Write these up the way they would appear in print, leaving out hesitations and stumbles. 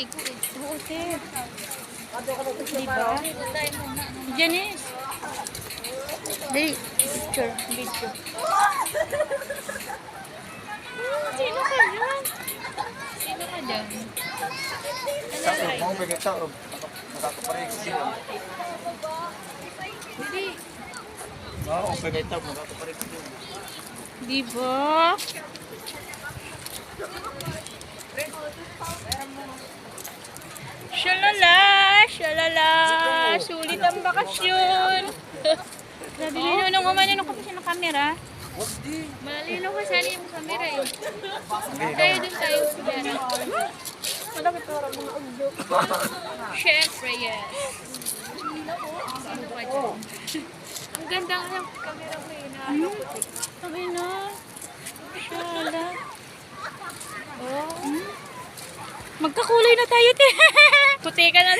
Oo, te. Diba? Janice. Dali, picture, video. Sino ka dyan? Sino ka dyan? Mau pergi tahu, makakapareho sila. Dali. Oo, pergi tahu, makakapareho sila. Diba? Shalala! Shalala! Sulit ang bakasyon! Grabe nung umanino ko pa siya ng camera. Malalino kasi ano yung camera eh. Tayo dun tayo. Malapit para mga ugyo. Siyempre, yes. Sino ka dyan? Ang ganda nga ng camera mo eh. Sabi na. Shala. Oh. Magkakulay na tayo, te. Puti ka na.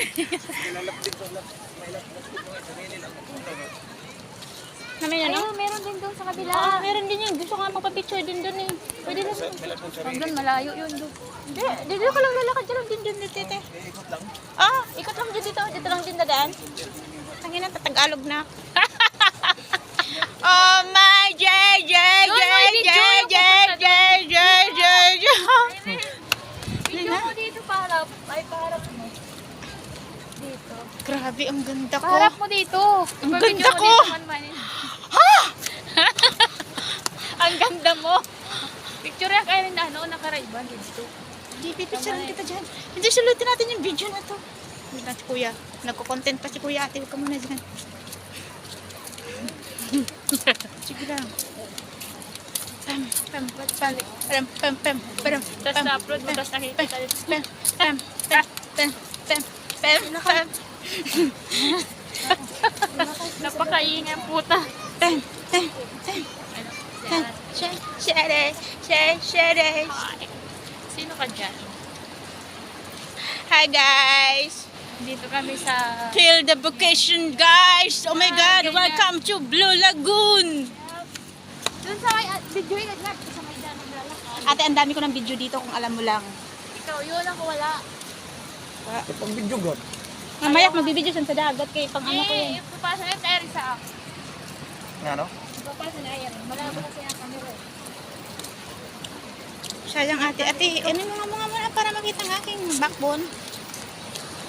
Namin ano? Ayun, meron din doon sa kabila. Oo, meron din yun. Gusto ko nga magpa-picture din doon eh. Pwede na. Doon, malayo yun doon. Hindi, dito ka lang lalakad ka lang din doon, tete. Ikot lang. Ah, ikot lang din dito. Dito lang din dadaan. Tangina, Tagalog na. Oh my JJ. Video mo dito, paharap. Ay, paharap mo. Dito. Grabe, ang ganda ko. Paharap mo dito. Ang Ipag-video ganda mo ko. dito, manmanin. Ang ganda mo. Picture yan kayo na ano, nakaraiban dito. Hindi, pipicture kita dyan. Hindi, sulutin natin yung video na to. Hindi na si kuya. Nagko-content pa si kuya ate. Huwag ka muna dyan. Sige lang. Tapos na-upload mo, tapos nakikita dito. Napakaingay ang puta. Sino ka dyan? Hi guys! Dito kami sa... Feel the vacation guys! Oh my God! Welcome to Blue Lagoon! Doon sa may... Video yun, nag sa may daan ng lalakad. Ate, ang dami ko ng video dito kung alam mo lang. Ikaw, yun ako wala. Pag video god. Mamaya magbibideo siya sa dagat kay pang ano ko yun. Ipapasa na yung tayo sa app. Ano? Ipapasa na yan. Malabo kasi ang camera. Sayang ate. Ate, ano mga para makita ng aking backbone.